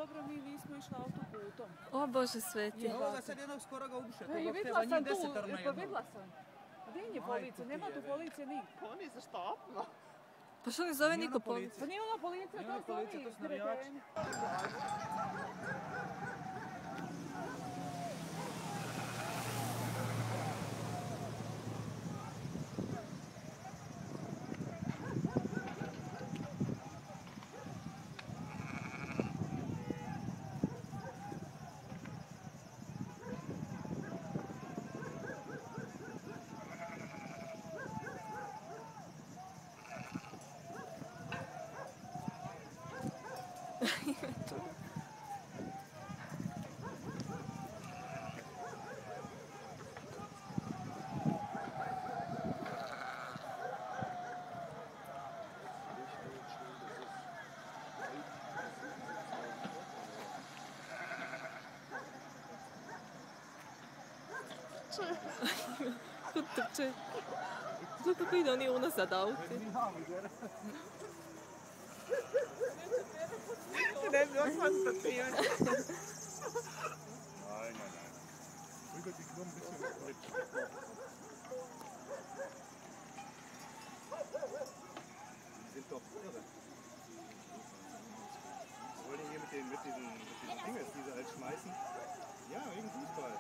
dobro mi nismo išli autoputom. O Bože sveti. Ovo ga sad jednog skoro ga ubiše. I vidjela sam tu, vidjela sam. A gdje je policija? Nema tu policije ni. Oni se štapno. Pa što ne zove niko policiju? Pa nije ona policija, to su oni kreteni. Kod trče. Gledaj kako ide oni unazad auti. Ne bi konstativno. Nein, nein, nein. Rüber die Knochen ein bisschen mit. Die sind doch irre. Was wollen die hier mit diesen Dingers, die sie halt schmeißen? Ja, wegen Fußball.